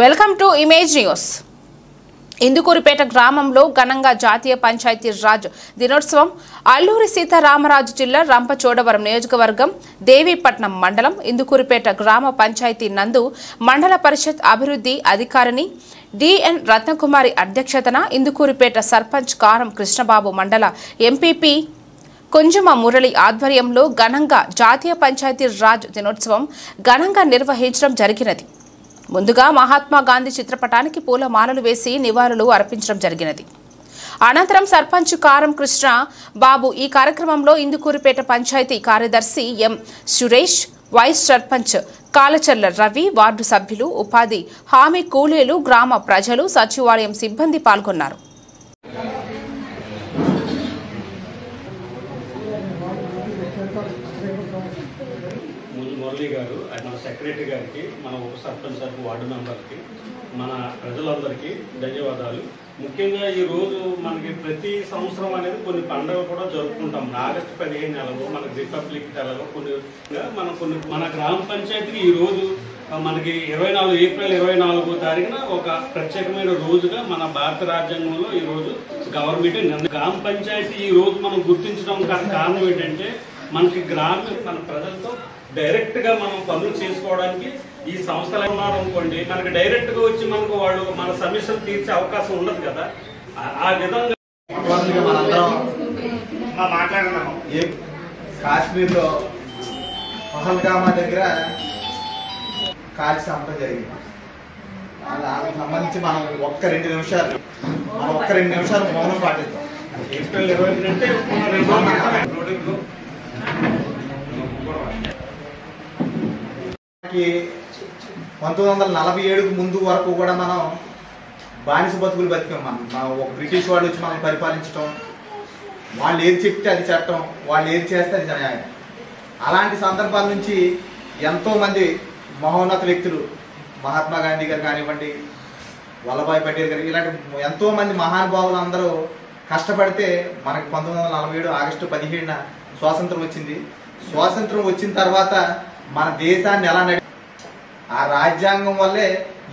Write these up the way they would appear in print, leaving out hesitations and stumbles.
Welcome to image news. Indukuripeta గ్రామంలో ఘనంగా జాతీయ పంచాయతీ రాజ్ దినోత్సవం. అల్లూరి సీతారామరాజు జిల్లా రంపచోడవరం నియోజకవర్గం దేవీపట్నం మండలం ఇందుకూరిపేట గ్రామ పంచాయతీ నందు మండల పరిషత్ అభివృద్ధి అధికారిని డిఎన్ రత్నకుమారి అధ్యక్షతన ఇందుకూరిపేట సర్పంచ్ కారం కృష్ణబాబు, మండల ఎంపీపీ కుంజుమ మురళి ఆధ్వర్యంలో ఘనంగా జాతీయ పంచాయతీ రాజ్ దినోత్సవం ఘనంగా నిర్వహించడం జరిగినది. ముందుగా మహాత్మా గాంధీ చిత్రపటానికి పూలమాలలు వేసి నివాళులు అర్పించడం జరిగినది. అనంతరం సర్పంచ్ కారం కృష్ణ బాబు ఈ కార్యక్రమంలో ఇందుకూరిపేట పంచాయతీ కార్యదర్శి ఎం సురేష్, వైస్ సర్పంచ్ కాలచర్ల రవి, వార్డు సభ్యులు, ఉపాధి హామీ కూలీలు, గ్రామ ప్రజలు, సచివాలయం సిబ్బంది పాల్గొన్నారు. మురళి గారు, మన సెక్రటరీ గారికి, మన ఉప సర్పంచ్ గారికి, వార్డు మెంబర్కి, మన ప్రజలందరికీ ధన్యవాదాలు. ముఖ్యంగా ఈరోజు మనకి ప్రతి సంవత్సరం అనేది కొన్ని పండుగలు కూడా జరుపుకుంటాం. ఆగస్టు 15 నెలలో మనకి రిపబ్లిక్ నెలలో మన గ్రామ పంచాయతీకి ఈరోజు మనకి ఏప్రిల్ 24వ తారీఖున ఒక ప్రత్యేకమైన రోజుగా మన భారత రాజ్యాంగంలో ఈరోజు గవర్నమెంట్ గ్రామ పంచాయతీ ఈ రోజు మనం గుర్తించడం కారణం ఏంటంటే మనకి మన ప్రజలతో డైరెక్ట్ గా మనం పనులు చేసుకోవడానికి ఈ సంస్థలు ఉన్నారు అనుకోండి, మనకి డైరెక్ట్ గా వచ్చి మనకు వాడు మన సమస్యలు తీర్చే అవకాశం ఉండదు కదా. ఆ విధంగా కాశ్మీర్ లో పహల్గామా దగ్గర కాల్చి చంపడం జరిగింది. దానికి సంబంధించి మనం ఒక్క రెండు నిమిషాలు మౌనం పాటిద్దాం. ఏప్రిల్ 20 అంటే 1947కు ముందు వరకు కూడా మనం బానిస బతుకులు బతికాం. మనం ఒక బ్రిటిష్ వాళ్ళు వచ్చి మనం పరిపాలించడం, వాళ్ళు ఏది చెప్తే అది చట్టం, వాళ్ళు ఏది చేస్తే అది న్యాయం. అలాంటి సందర్భాల నుంచి ఎంతోమంది మహోన్నత వ్యక్తులు, మహాత్మా గాంధీ గారు కానివ్వండి, వల్లభాయ్ పటేల్ గారు, ఇలాంటి ఎంతోమంది మహానుభావులు అందరూ కష్టపడితే మనకి 1947 ఆగస్టు 17న స్వాతంత్రం వచ్చింది. స్వాతంత్రం వచ్చిన తర్వాత మన దేశాన్ని ఎలా ఆ రాజ్యాంగం వల్లే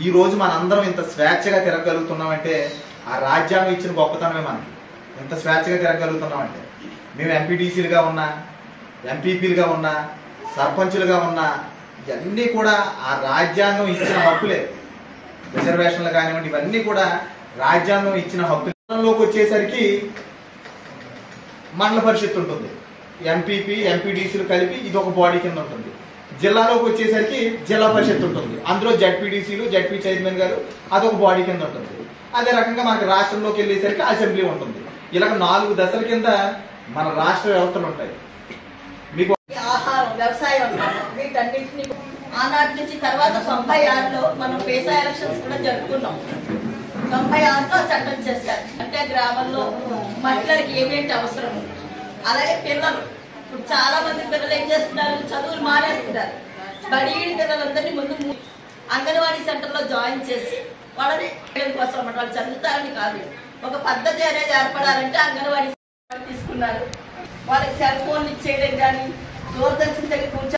ఈ రోజు మనందరం ఇంత స్వేచ్ఛగా తిరగలుగుతున్నామంటే ఆ రాజ్యాంగం ఇచ్చిన గొప్పతనమే. మనకి ఇంత స్వేచ్ఛగా తిరగలుగుతున్నామంటే మేము ఎంపీటీసీలుగా ఉన్నా, ఎంపీపీలుగా ఉన్నా, సర్పంచులుగా ఉన్నా, ఇవన్నీ కూడా ఆ రాజ్యాంగం ఇచ్చిన హక్కులే. రిజర్వేషన్లు కానివ్వండి, ఇవన్నీ కూడా రాజ్యాంగం ఇచ్చిన హక్కులలోకి వచ్చేసరికి మండల పరిషత్ ఉంటుంది, ఎంపీపీ ఎంపీటీసీలు కలిపి ఇది ఒక బాడీ కింద ఉంటుంది. జిల్లాలోకి వచ్చేసరికి జిల్లా పరిషత్ ఉంటుంది, అందులో జడ్పీటీసీలు, జడ్పీ చైర్మన్ గారు, అదొక బాడీ కింద ఉంటుంది. అదే రకంగా మనకి రాష్ట్రంలోకి వెళ్ళేసరికి అసెంబ్లీ ఉంటుంది. ఇలాగ 4 దశల కింద మన రాష్ట్ర వ్యవస్థలు ఉంటాయి. మీకు ఆహారం, వ్యవసాయం వీటన్నింటినీ ఆనాటి నుంచి తర్వాత 96లో మనం పేసా ఎలక్షన్స్ కూడా జరుపుకున్నాం. 96లో చట్టం చేశారు. అంటే గ్రామంలో మహిళలకు ఏమేంటి అవసరం, అలాగే పిల్లలు, ఇప్పుడు చాలా మంది పిల్లలు ఏం చేస్తున్నారు, చదువులు మానేస్తున్నారు. బడిగిడి పిల్లలందరినీ ముందు అంగన్వాడీ సెంటర్లో జాయిన్ చేసి వాళ్ళని కోసం అన్నమాట, వాళ్ళు చదువుతారని కాదు, ఒక పద్ధతి అనేది ఏర్పడాలంటే అంగన్వాడీ తీసుకున్నారు. వాళ్ళకి సెల్ ఫోన్లు ఇచ్చేయడం కానీ, దూరదర్శన్ దగ్గర కూర్చొని